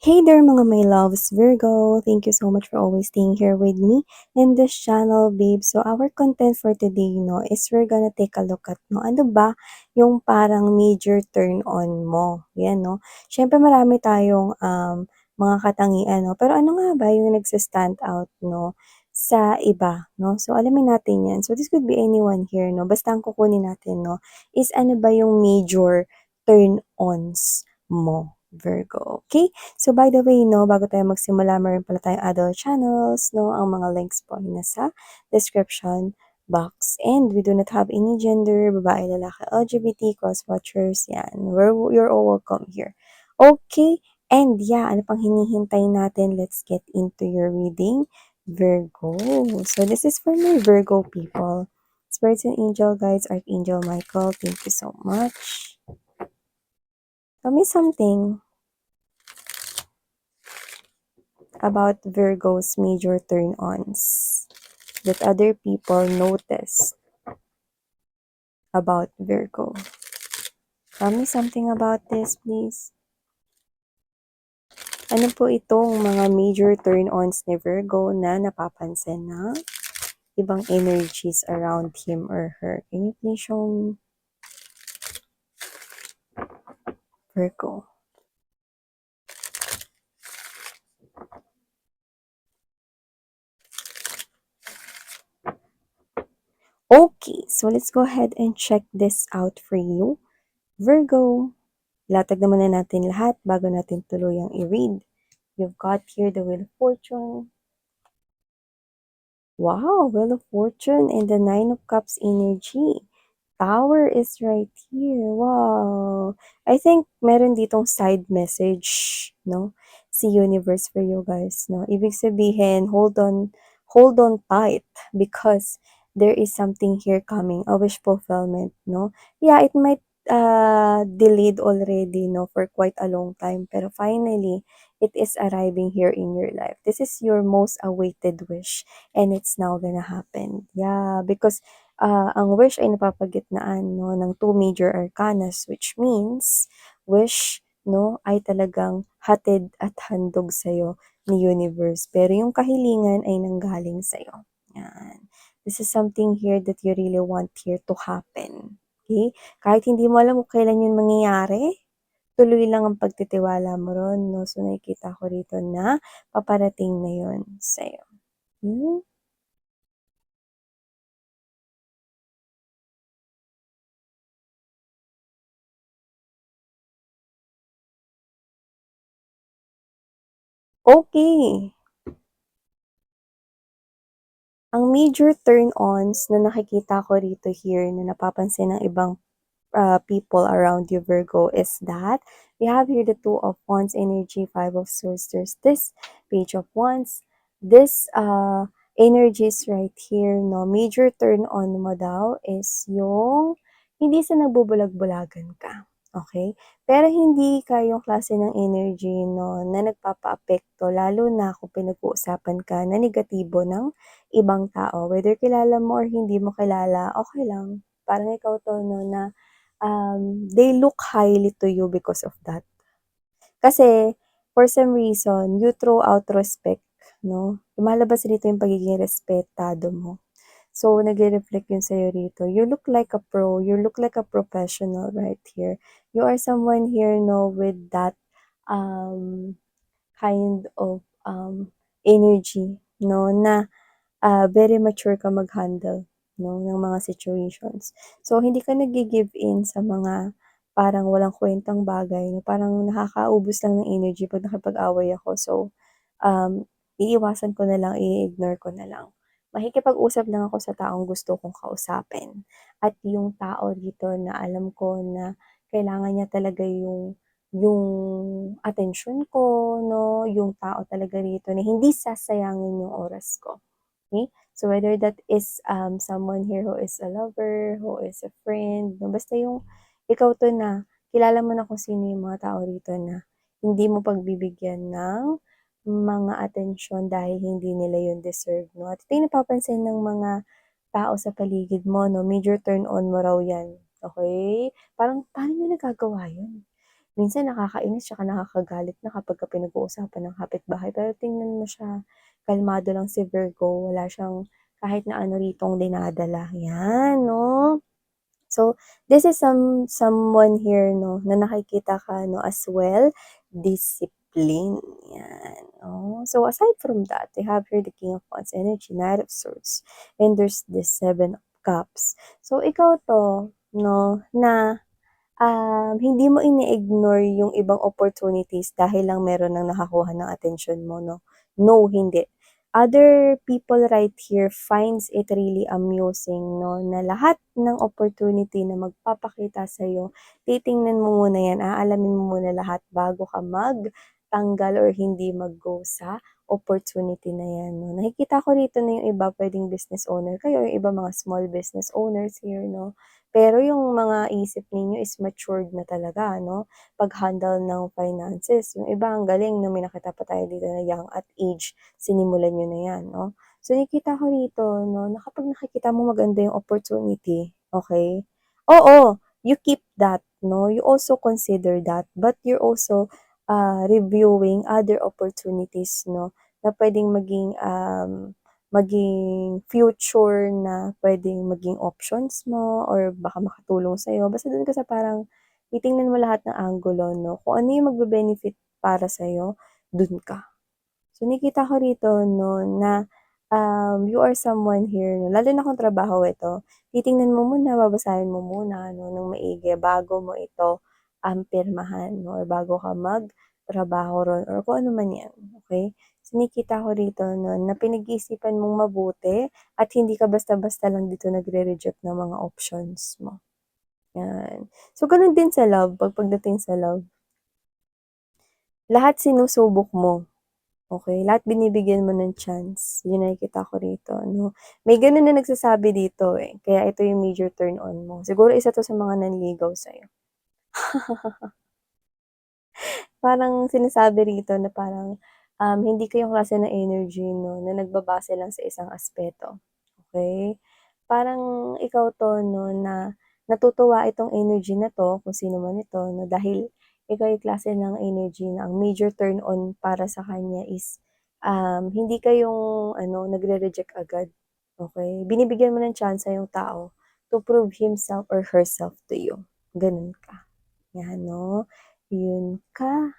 Hey there mga my loves, Virgo! Thank you so much for always staying here with me in this channel, babe. So our content for today, is we're gonna take a look at, ano ba yung parang major turn on mo. Yan, no? Siyempre marami tayong mga katangian, no? Pero ano nga ba yung nagsa-stand out, no? Sa iba, no? So alamin natin yan. So this could be anyone here, no? Basta ang kukunin natin, no? Is ano ba yung major turn-ons mo, Virgo. Okay? So by the way, bago tayo magsimula, meron pala tayong other channels, Ang mga links po ay nasa description box. And we do not have any gender, babae, lalaki, LGBT, cross-watchers, yan. You're all welcome here. Okay? And yeah, ano pang hinihintay natin? Let's get into your reading, Virgo. So this is for my Virgo people. Spirits and angel guides, Archangel Michael, thank you so much. Tell me something about Virgo's major turn-ons that other people notice about Virgo. Tell me something about this, please. Ano po itong mga major turn-ons ni Virgo na napapansin na ibang energies around him or her? Can you please show me, Virgo? Okay, so let's go ahead and check this out for you, Virgo. Latag naman na natin lahat bago natin tuluyang i-read. You've got here the Wheel of Fortune. Wow, Wheel of Fortune and the Nine of Cups energy. Tower is right here. Wow. I think meron ditong side message, Si universe for you guys, Ibig sabihin, hold on tight because there is something here coming, a wish fulfillment, Yeah, it might delayed already, for quite a long time, pero finally, it is arriving here in your life. This is your most awaited wish and it's now gonna happen. Yeah, because ang wish ay napapagitnaan, ng two major arcanas, which means wish, ay talagang hatid at handog sa'yo ni universe. Pero yung kahilingan ay nanggaling sa'yo. Yan. This is something here that you really want here to happen. Okay? Kahit hindi mo alam kung kailan yun mangyayari, tuloy lang ang pagtitiwala mo ron, So nakikita ko rito na paparating na yun sa'yo. Hmm? Okay. Ang major turn-ons na nakikita ko rito here na napapansin ng ibang people around you, Virgo, is that we have here the Two of Wands energy, Five of Swords. There's this Page of Wands. This energies right here, major turn-on mo daw is yung hindi sa nagbubulag-bulagan ka. Okay? Pero hindi ka yung klase ng energy, na nagpapaapekto, lalo na kung pinag-uusapan ka na negatibo ng ibang tao. Whether kilala mo or hindi mo kilala, okay lang. Parang ikaw to, na they look highly to you because of that. Kasi, for some reason, you throw out respect, Lumalabas rito yung pagiging respetado mo. So, nagre-reflect yun sa'yo rito. You look like a pro. You look like a professional right here. You are someone here, with that kind of energy, na very mature ka mag-handle, ng mga situations. So, hindi ka nag-gi-give in sa mga parang walang kwentang bagay, parang nakakaubos lang ng energy 'pag nakipag-away ako. So, iiwasan ko na lang, i-ignore ko na lang. Makikipag-usap lang ako sa taong gusto kong kausapin at yung tao dito na alam ko na kailangan niya talaga yung atensyon ko, yung tao talaga rito na hindi sasayangin yung oras ko. Okay? So whether that is someone here who is a lover, who is a friend, basta yung ikaw to na kilala mo na kung sino yung mga tao rito na hindi mo pagbibigyan ng mga atensyon dahil hindi nila yun deserve, At ito yung napapansin ng mga tao sa paligid mo, Major turn on mo raw yan. Okay? Parang, paano nyo nagagawa yun? minsan nakakainis tsaka nakakagalit na kapagka pinag-uusapan ng kapitbahay, pero tingnan mo siya, kalmado lang si Virgo, wala siyang kahit na ano ritong dinadala, 'yan 'no. So, this is someone here 'no, na nakikita ka 'no as well, discipline, 'yan, oh. So, aside from that, we have here the King of Wands energy, Knight of Swords, and there's the Seven of Cups. So, ikaw 'to 'no, na hindi mo ini-ignore yung ibang opportunities dahil lang meron ng nakakuha ng atensyon mo 'no. No, hindi. Other people right here finds it really amusing 'no, na lahat ng opportunity na magpapakita sa'yo, titingnan mo muna 'yan, aalamin mo muna lahat bago ka magtanggal or hindi mag-go sa opportunity na 'yan 'no. Nakikita ko rito na yung iba puwedeng business owner kayo, yung iba mga small business owners here 'no. Pero yung mga isip ninyo is matured na talaga 'no, pag-handle ng finances. Yung iba ang galing 'no, may nakita pa tayo dito na young at age, sinimulan niyo na 'yan 'no. So nakikita ko rito 'no, na kapag nakikita mo maganda yung opportunity, okey, oo, you keep that 'no, you also consider that, but you're also, reviewing other opportunities 'no, na puwedeng maging future na puwedeng maging options mo or baka makatulong sa'yo. Basta dun ka sa parang titingnan mo lahat ng anggulo 'no, kung ano yung magbe-benefit para sa'yo, dun ka. So nakikita ko rito 'no na, you are someone here 'no, lalo na kung trabaho ito, titingnan mo muna, babasahin mo muna 'no ng maigi bago mo ito, pirmahan 'no or bago ka magtrabaho ron or kung ano man 'yan, okey? So nakikita ko rito 'no na pinag-iisipan mong mabuti at hindi ka basta-basta lang dito nagre-reject ng mga options mo, 'yan. So gano'n din sa love, pagdating sa love, lahat sinusubok mo. Okey, lahat binibigyan mo ng chance, yun nakikita ko rito 'no. May gano'n na nagsasabi dito, eh, kaya ito yung major turn on mo. Siguro isa 'to sa mga nanligaw sa'yo. Parang sinasabi rito na parang, hindi kayong klase ng energy 'no, na nagbabase lang sa isang aspeto, okey? Parang ikaw 'to 'no, na natutuwa itong energy na 'to, kung sino man ito 'no, dahil ikaw yung klase ng energy na ang major turn on para sa kanya is, hindi kayong ano, nagre-reject agad, okey? Binibigyan mo ng tsansa yung tao to prove himself or herself to you, gano'n ka. 'Yan 'no, yun ka.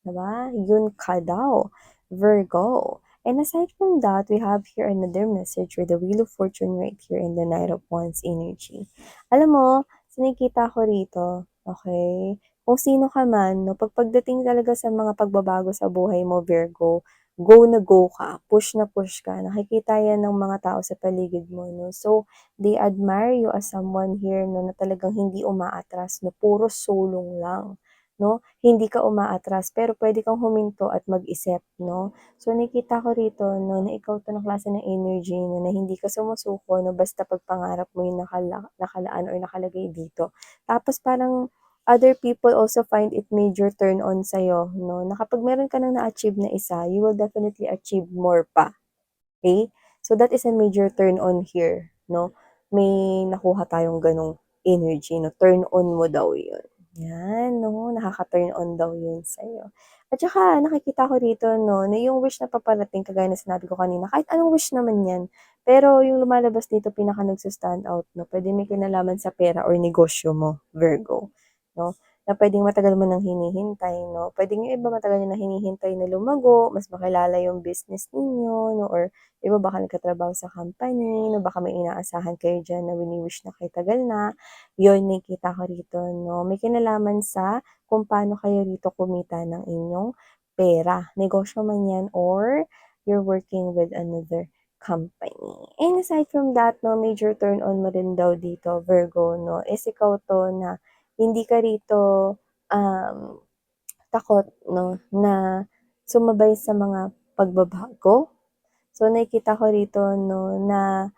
'Di ba? Yun ka daw, Virgo. And aside from that, we have here another message with the Wheel of Fortune right here in the Knight of Wands energy. Alam mo, sa nakikita ko rito, okay, kung sino ka man 'no, pagdating talaga sa mga pagbabago sa buhay mo, Virgo, go na go ka, push na push ka. Nakikita 'yan ng mga tao sa paligid mo 'no. So, they admire you as someone here 'no, na talagang hindi umaatras 'no, puro sulong lang. 'No, hindi ka umaatras pero puwede kang huminto at mag-isip 'no. So nakikita ko rito 'no, na ikaw 'to na klase ng energy 'no, na hindi ka sumusuko 'no, basta 'pag pangarap mo yung nakalaan or nakalagay dito. Tapos parang other people also find it major turn on sa'yo 'no, na kapag meron ka ng na-achieve na isa, you will definitely achieve more pa. Okay, so that is a major turn on here 'no. May nakuha tayong gano'ng energy 'no, turn on mo daw 'yun. 'Yan 'no, nakaka-turn on daw 'yun sa'yo. At saka nakikita ko rito 'no, na yung wish na paparating kagaya ng sinabi ko kanina, kahit anong wish naman 'yan, pero yung lumalabas dito pinaka nagsa-stand out 'no, puwede may kinalaman sa pera or negosyo mo, Virgo 'no, na puwedeng matagal mo ng hinihintay 'no. Puwedeng yung iba matagal niyo ng hinihintay na lumago, mas makilala yung business ninyo 'no, or 'di ba baka nagkatrabaho sa company 'no, baka may inaasahan kayo diyan na wini-wish na kayo tagal na, 'yun nakikita ko rito 'no. May kinalaman sa kung paano kayo rito kumita ng inyong pera, negosyo man 'yan or you're working with another company. And aside from that 'no, major turn on mo rin daw dito, Virgo 'no, is ikaw 'to na hindi ka rito, um, takot 'no, na sumabay sa mga pagbabago. So, nakikita ko rito 'no, na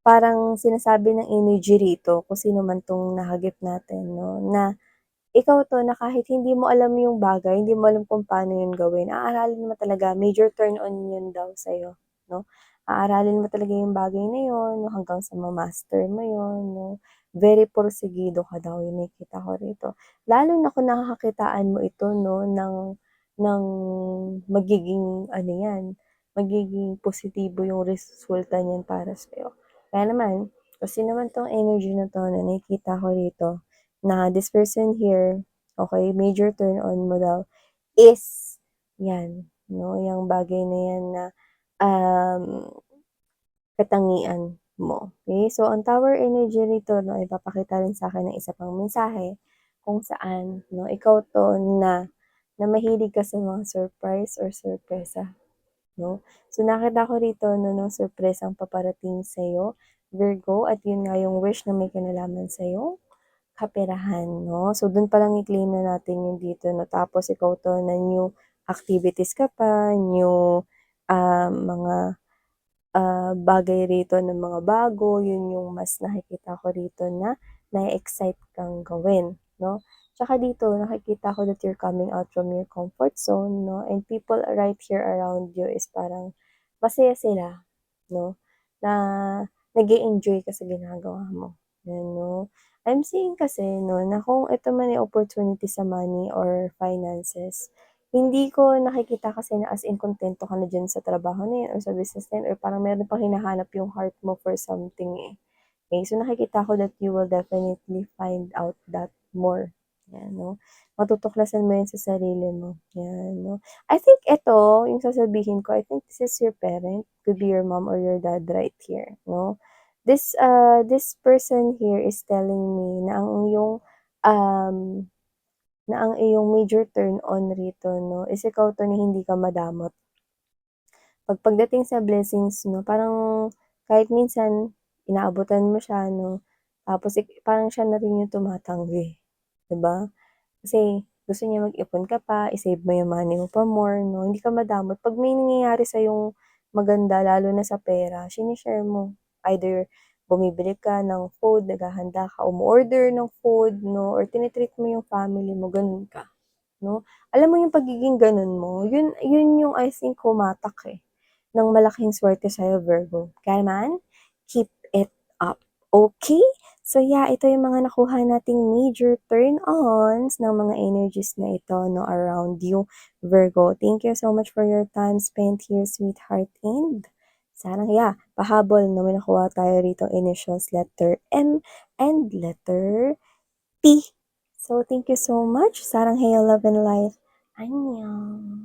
parang sinasabi ng energy rito, kung sino man 'tong nahagip natin 'no, na ikaw 'to na kahit hindi mo alam yung bagay, hindi mo alam kung paano yun gawin, aaralin mo talaga, major turn on yun daw sa'yo 'no. Aaralin mo talaga yung bagay na yun 'no, hanggang sa ma-master mo yun 'no. very porsigido ka daw, yung nakikita ko rito. Lalo na kung nakakakitaan mo ito 'no, ng magiging ano 'yan, magiging positibo yung resulta niyan para sa'yo. Kaya naman, kasi naman 'tong energy na 'to na nakikita ko rito, na this person here, okey, major turn on mo daw is 'yan 'no, yang bagay na 'yan na, um, katangian mo, okey? So, ang tower energy rito 'no, ipapakita rin sa'kin ng isa pang mensahe kung saan 'no, ikaw 'to na mahilig ka sa mga surprise or sorpresa 'no. So, nakita ko rito 'no, ng sorpresang paparating sa'yo, Virgo, at yun nga yung wish na may kinalaman sa'yong kaperahan 'no. So, dun palang i-claim na natin yun dito 'no, tapos ikaw 'to na new activities ka pa, new, mga bagay rito ng mga bago, yun yung mas nakikita ko rito na na-e-excite kang gawin 'no. Tsaka dito nakikita ko that you're coming out from your comfort zone 'no, and people right here around you is parang masaya sila 'no, na nag-e-enjoy ka sa ginagawa mo, yan 'no. I'm seeing kasi 'no, na kung ito man ay opportunity sa money or finances, hindi ko nakikita kasi na as in kuntento ka na diyan sa trabaho na 'yan or sa business na 'yan or parang meron pang hinahanap yung heart mo for something, eh. Okay, so nakikita ko that you will definitely find out that more, 'yan 'no. Matutuklasan mo 'yan sa sarili mo, 'yan 'no. I think ito, yung sasabihin ko, I think this is your parent, could be your mom or your dad right here 'no. This person here is telling me um na ang iyong major turn on rito 'no, is ikaw 'to na hindi ka madamot. Pagdating sa blessings 'no, parang kahit minsan inaabutan mo siya 'no, tapos parang siya na rin yung tumatanggi, 'di ba? Kasi gusto niya mag-ipon ka pa, i-save mo yung money mo pa more 'no, hindi ka madamot. 'Pag may nangyayari sa'yong maganda lalo na sa pera, shine-share mo. Either bumibili ka ng food, naghahanda ka, umo-order ng food 'no, or tini-treat mo yung family mo, gano'n ka 'no. Alam mo yung pagiging gano'n mo, yun yun yung I think humatak, eh, ng malaking swerte sa'yo, Virgo. Kaya naman, keep it up, okay? So yeah, ito yung mga nakuha nating major turn-ons ng mga energies na ito 'no, around you, Virgo. Thank you so much for your time spent here, sweetheart, and sana yeah, pahabol 'no, may nakuha tayo rito initials letter M and letter T. So thank you so much. Sarang hayo, love and light. Annyeong.